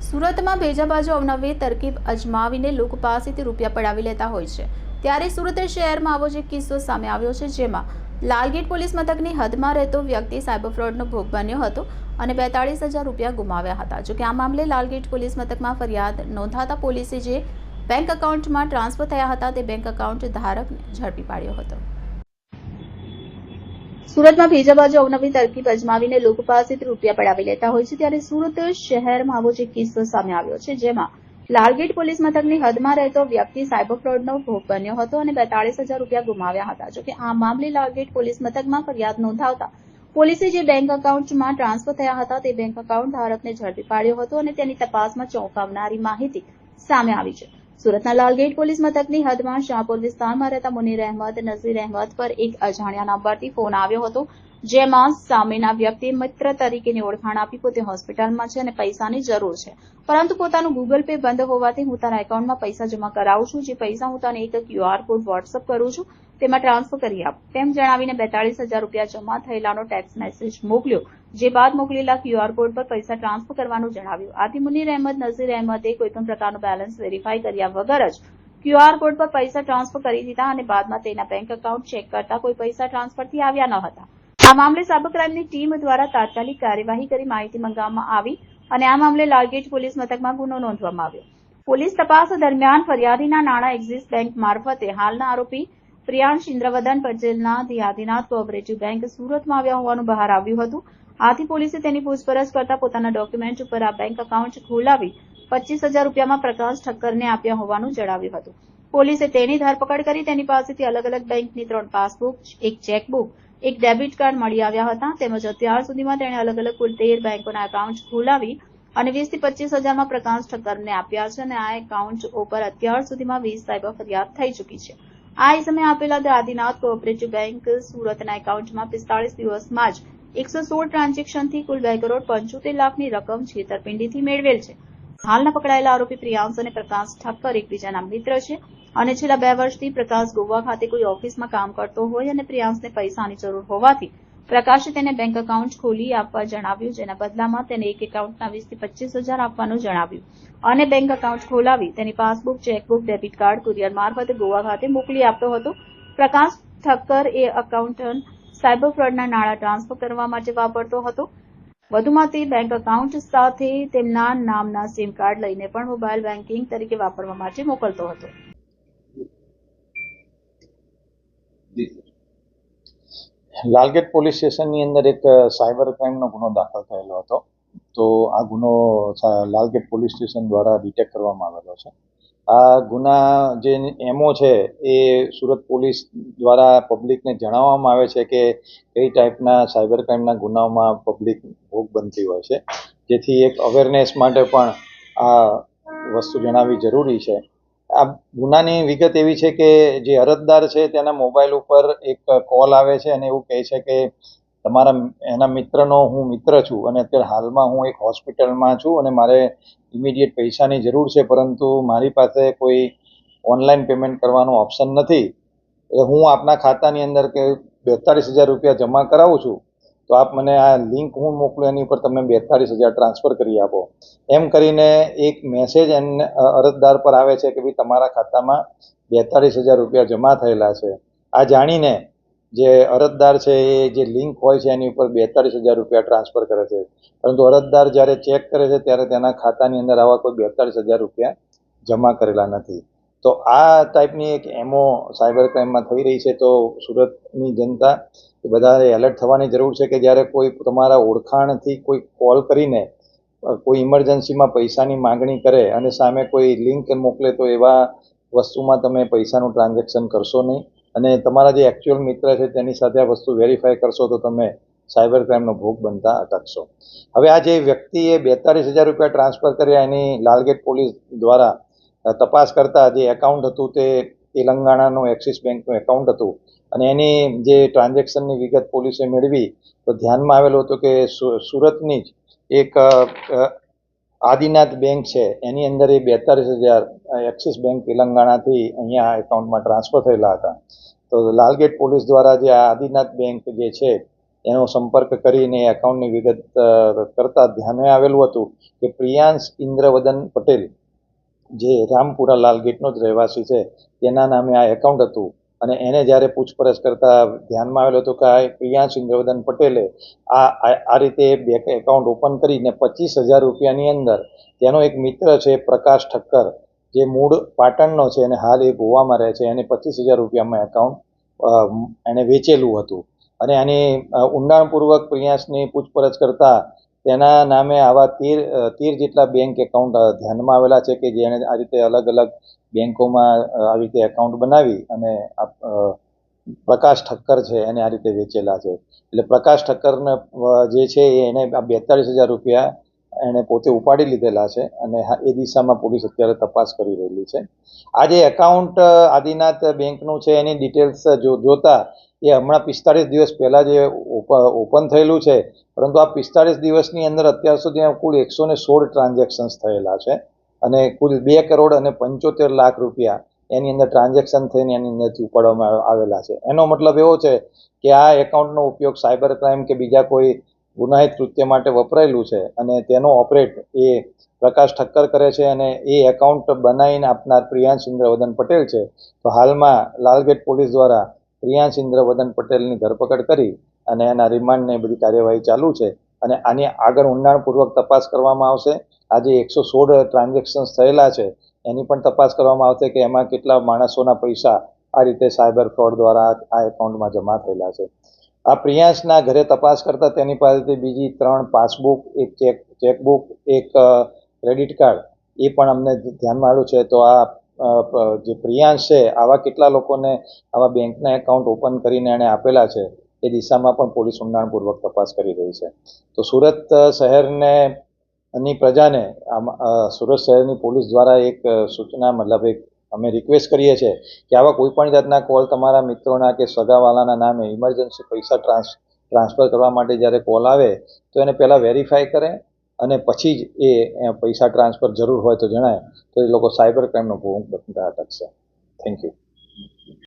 સુરતમાં ભેજાબાજુ અવનવી તરકીબ અજમાવીને લોકો પાસેથી રૂપિયા પડાવી લેતા હોય છે। ત્યારે સુરત શહેરમાં આવો જ એક કિસ્સો સામે આવ્યો છે, જેમાં લાલગેટ પોલીસ મથકની હદમાં રહેતો વ્યક્તિ સાયબર ફ્રોડનો ભોગ બન્યો હતો અને 42,000 રૂપિયા ગુમાવ્યા હતા। જોકે આ મામલે લાલગેટ પોલીસ મથકમાં ફરિયાદ નોંધાતા પોલીસે જે બેંક એકાઉન્ટમાં ટ્રાન્સફર થયા હતા તે બેંક એકાઉન્ટ ધારકને ઝડપી પાડ્યો હતો। સુરતમાં ભેજાબાજુ અવનવી તરકીબ અજમાવીને લોકો પાસેથી રૂપિયા પડાવી લેતા હોય છે। ત્યારે સુરત શહેરમાં આવો જ એક કિસ્સો સામે આવ્યો છે, જેમાં લાલગેટ પોલીસ મથકની હદમાં રહેતો વ્યક્તિ સાયબર ફ્રોડનો ભોગ બન્યો હતો અને 42,000 રૂપિયા ગુમાવ્યા હતા। જોકે આ મામલે લાલગેટ પોલીસ મથકમાં ફરિયાદ નોંધાવતા પોલીસે જે બેંક એકાઉન્ટમાં ટ્રાન્સફર થયા હતા તે બેંક એકાઉન્ટ ધારકને ઝડપી પાડ્યો હતો અને તેની તપાસમાં ચોંકાવનારી માહિતી સામે આવી છે। સુરતના લાલગેટ પોલીસ મથકની હદમાં શાહપુર વિસ્તારમાં રહેતા મુનીર અહેમદ નઝીર અહેમદ પર એક અજાણ્યા નંબરથી ફોન આવ્યો હતો, જેમાં સામેના વ્યક્તિએ મિત્ર તરીકેની ઓળખાણ આપી પોતે હોસ્પિટલમાં છે અને પૈસાની જરૂર છે, પરંતુ પોતાનું ગૂગલ પે બંધ હોવાથી હું તારા એકાઉન્ટમાં પૈસા જમા કરાવું છું, જે પૈસા હું તને એક QR કોડ વોટ્સઅપ કરું છું, તેમાં ટ્રાન્સફર કરી આપ તેમ જણાવીને 42,000 રૂપિયા જમા થયેલાનો ટેક્સ્ટ મેસેજ મોકલ્યો, જે બાદ મોકલેલા QR કોડ પર પૈસા ટ્રાન્સફર કરવાનું જણાવ્યું। આથી મુનીર અહેમદ નઝીર અહેમદે કોઈપણ પ્રકારનું બેલેન્સ વેરીફાઈ કર્યા વગર જ QR કોડ પર પૈસા ટ્રાન્સફર કરી દીધા અને બાદમાં તેના બેંક એકાઉન્ટ ચેક કરતા કોઈ પૈસા ટ્રાન્સફરથી આવ્યા ન હતા। આ મામલે સાયબર ક્રાઇમની ટીમ દ્વારા તાત્કાલિક કાર્યવાહી કરી માહિતી મંગાવવામાં આવી અને આ મામલે લાલગેટ પોલીસ મથકમાં ગુનો નોંધવામાં આવ્યો। પોલીસ તપાસ દરમિયાન ફરિયાદીના નાણાં એક્સિસ બેંક મારફતે હાલના આરોપી પ્રિયાંશ ઇન્દ્રવદન પટેલના ધી આદિનાથ કોઓપરેટિવ બેંક સુરતમાં આવ્યા હોવાનું બહાર આવ્યું હતું। આથી પોલીસે તેની પૂછપરછ કરતા પોતાના ડોક્યુમેન્ટ ઉપર આ બેંક એકાઉન્ટ ખોલાવી 25,000 રૂપિયામાં પ્રકાશ ઠક્કરને આપ્યા હોવાનું જણાવ્યું હતું। પોલીસે તેની ધરપકડ કરી તેની પાસેથી અલગ અલગ બેંકની 3 પાસબુક, એક ચેકબુક, એક ડેબિટ કાર્ડ મળી આવ્યા હતા। તેમજ અત્યાર સુધીમાં તેણે અલગ અલગ કુલ 13 બેંકોના એકાઉન્ટ ખોલાવી અને 20 થી 25,000માં પ્રકાશ ઠક્કરને આપ્યા છે અને આ એકાઉન્ટ ઉપર અત્યાર સુધીમાં 20 સાયબર ફરિયાદ થઈ ચૂકી છે। આ સમયે આપેલા ધ આદિનાથ કોઓપરેટિવ બેંક સુરતના એકાઉન્ટમાં 45 દિવસમાં જ 116 ટ્રાન્ઝેક્શનથી કુલ 2,75,00,000ની રકમ છેતરપિંડીથી મેળવેલ છે। હાલના પકડાયેલા આરોપી પ્રિયાંશ અને પ્રકાશ ઠક્કર એકબીજાના મિત્ર છે અને છેલ્લા 2 વર્ષથી પ્રકાશ ગોવા ખાતે કોઈ ઓફિસમાં કામ કરતો હોય અને પ્રિયાંશને પૈસાની જરૂર હોવાથી પ્રકાશે તેને બેંક એકાઉન્ટ ખોલી આપવા જણાવ્યું, જેના બદલામાં તેને એક એકાઉન્ટના 20 થી 25,000 આપવાનું જણાવ્યું અને બેંક એકાઉન્ટ ખોલાવી તેની passbook, chequebook, debit card courier મારફતે ગોવા ખાતે મોકલી આપતો હતો। પ્રકાશ ઠક્કર એ એકાઉન્ટ સાયબર ફ્રોડના નાણાં ટ્રાન્સફર કરવા માટે વાપરતો હતો। વધુમાં તે બેંક એકાઉન્ટ સાથે તેમના નામના સિમ કાર્ડ લઈને પણ મોબાઈલ બેન્કિંગ તરીકે વાપરવા માટે મોકલતો હતો। લાલગેટ પોલીસ સ્ટેશનની અંદર એક સાયબર ક્રાઇમનો ગુનો દાખલ થયેલો હતો, તો આ ગુનો લાલગેટ પોલીસ સ્ટેશન દ્વારા ડિટેક્ટ કરવામાં આવેલો છે। આ ગુના જે એમઓ છે એ સુરત પોલીસ દ્વારા પબ્લિકને જણાવવામાં આવે છે કે કઈ ટાઈપના સાયબર ક્રાઇમના ગુનાઓમાં પબ્લિક ભોગ બનતી હોય છે, જેથી એક અવેરનેસ માટે પણ આ વસ્તુ જણાવવી જરૂરી છે। આ ગુનાની વિગત એવી છે કે જે અરજદાર છે તેના મોબાઈલ ઉપર એક કોલ આવે છે અને એવું કહે છે કે તમારા એના મિત્રનો હું મિત્ર છું અને અત્યારે હાલમાં હું એક હોસ્પિટલમાં છું અને મારે ઇમિડિયેટ પૈસાની જરૂર છે, પરંતુ મારી પાસે કોઈ ઓનલાઈન પેમેન્ટ કરવાનો ઓપ્શન નથી, હું આપના ખાતાની અંદર કે 42,000 રૂપિયા જમા કરાવું છું, તો આપ મને આ લિંક હું મોકલું એની ઉપર તમે 42,000 ટ્રાન્સફર કરી આપો। એમ કરીને એક મેસેજ અરજદાર પર આવે છે કે ભાઈ તમારા ખાતામાં 42,000 રૂપિયા જમા થયેલા છે। આ જાણીને જે અરજદાર છે એ જે લિંક હોય છે એની ઉપર 42,000 રૂપિયા ટ્રાન્સફર કરે છે, પરંતુ અરજદાર જ્યારે ચેક કરે છે ત્યારે તેના ખાતાની અંદર આવા કોઈ 42,000 રૂપિયા જમા કરેલા નથી। તો આ ટાઈપની એક એમઓ સાયબર ક્રાઇમમાં થઈ રહી છે। તો સુરતની જનતા બધાએ એલર્ટ થવાની જરૂર છે કે જ્યારે કોઈ તમારા ઓળખાણથી કોઈ કોલ કરીને કોઈ ઇમરજન્સીમાં પૈસાની માગણી કરે અને સામે કોઈ લિંક મોકલે તો એવા વસ્તુમાં તમે પૈસાનું ટ્રાન્ઝેક્શન કરશો નહીં અને તમારા જે એકચ્યુઅલ મિત્ર છે તેની સાથે આ વસ્તુ વેરીફાઈ કરશો તો તમે સાયબર ક્રાઇમનો ભોગ બનતા અટકશો। હવે આ જે વ્યક્તિએ 42,000 રૂપિયા ટ્રાન્સફર કર્યા એની લાલગેટ પોલીસ દ્વારા તપાસ કરતા જે એકાઉન્ટ હતું તે તેલંગાણાનું એક્સિસ બેંકનું એકાઉન્ટ હતું અને એની જે ટ્રાન્ઝેક્શનની વિગત પોલીસે મેળવી તો ધ્યાનમાં આવેલું હતું કે સુરતની જ એક આદિનાથ બેંક છે એની અંદર એ 42,000 એક્સિસ બેંક તેલંગાણાથી અહીંયા એકાઉન્ટમાં ટ્રાન્સફર થયેલા હતા। તો લાલગેટ પોલીસ દ્વારા જે આ આદિનાથ બેંક જે છે એનો સંપર્ક કરીને એકાઉન્ટની વિગત કરતા ધ્યાને આવેલું હતું કે પ્રિયાંશ ઇન્દ્રવદન પટેલ જે રામપુરા લાલગેટનો જ રહેવાસી છે તેના નામે આ એકાઉન્ટ હતું. અને એને જ્યારે પૂછપરછ કરતા ધ્યાનમાં આવેલું હતું કે આ પ્રિયાંશ ઇન્દ્રવદન પટેલે આ રીતે બેંક એકાઉન્ટ ઓપન કરીને 25,000 રૂપિયાની અંદર તેનો એક મિત્ર છે પ્રકાશ ઠક્કર, જે મૂળ પાટણનો છે અને હાલ એ ગોવામાં રહે છે, એને 25,000 રૂપિયામાં એકાઉન્ટ એને વેચેલું હતું. અને આની ઊંડાણપૂર્વક પ્રિયાંશની પૂછપરછ કરતા તેના નામે આવા 13 જેટલા બેંક એકાઉન્ટ ધ્યાનમાં આવેલા છે કે જેણે આ રીતે અલગ અલગ બેંકોમાં આવી રીતે એકાઉન્ટ બનાવી અને પ્રકાશ ઠક્કર છે એને આ રીતે વેચેલા છે. એટલે પ્રકાશ ઠક્કરને જે છે એને આ 42,000 રૂપિયા એને પોતે ઉપાડી લીધેલા છે અને એ દિશામાં પોલીસ અત્યારે તપાસ કરી રહેલી છે. આ જે એકાઉન્ટ આદિનાથ બેંકનું છે એની ડિટેલ્સ જોતા એ હમણાં 45 દિવસ પહેલાં જે ઓપન થયેલું છે, પરંતુ આ 45 દિવસની અંદર અત્યાર સુધી કુલ 116 ટ્રાન્ઝેક્શન્સ થયેલા છે અને કુલ 2 કરોડ અને 75 લાખ રૂપિયા એની અંદર ટ્રાન્ઝેક્શન થઈને એની અંદરથી ઉપાડવામાં આવેલા છે. એનો મતલબ એવો છે કે આ એકાઉન્ટનો ઉપયોગ સાયબર ક્રાઇમ કે બીજા કોઈ ગુનાહિત કૃત્ય માટે વપરાયેલું છે અને તેનો ઓપરેટ એ પ્રકાશ ઠક્કર કરે છે અને એ એકાઉન્ટ બનાવીને આપનાર પ્રિયાંશ ઇન્દ્રવદન પટેલ છે. તો હાલમાં લાલગેટ પોલીસ દ્વારા પ્રિયાંશ ઇન્દ્રવદન પટેલની ધરપકડ કરી અને એના રિમાન્ડને બધી કાર્યવાહી ચાલુ છે અને આની આગળ ઊંડાણપૂર્વક તપાસ કરવામાં આવશે. આજે 116 ટ્રાન્ઝેક્શન્સ થયેલા છે એની પણ તપાસ કરવામાં આવશે કે એમાં કેટલા માણસોના પૈસા આ રીતે સાયબર ફ્રોડ દ્વારા આ એકાઉન્ટમાં જમા થયેલા છે. આ પ્રિયાંશના ઘરે તપાસ કરતાં તેની પાસેથી બીજી 3 પાસબુક, એક ચેકબુક, એક ક્રેડિટ કાર્ડ એ પણ અમને ધ્યાનમાં આવ્યું છે. તો આ જે પ્રિયાંશ છે આવા કેટલા લોકોને આવા બેંકના એકાઉન્ટ ઓપન કરીને એણે આપેલા છે એ દિશામાં પણ પોલીસ ઊંડાણપૂર્વક તપાસ કરી રહી છે. તો સુરત શહેરને ની પ્રજાને સુરત શહેરની પોલીસ દ્વારા એક સૂચના મતલબ એક અમે રિક્વેસ્ટ કરીએ છીએ કે આવા કોઈ પણ જાતના કોલ તમારા મિત્રોના કે સગાવાલાના નામે ઇમરજન્સી પૈસા ટ્રાન્સફર કરવા માટે જ્યારે કોલ આવે તો એને પહેલાં વેરીફાઈ કરે અને પછી જ એ પૈસા ટ્રાન્સફર જરૂર હોય તો જણાય, તો એ લોકો સાયબર ક્રાઇમનો ભોગ બનતા અટકશે. Thank you.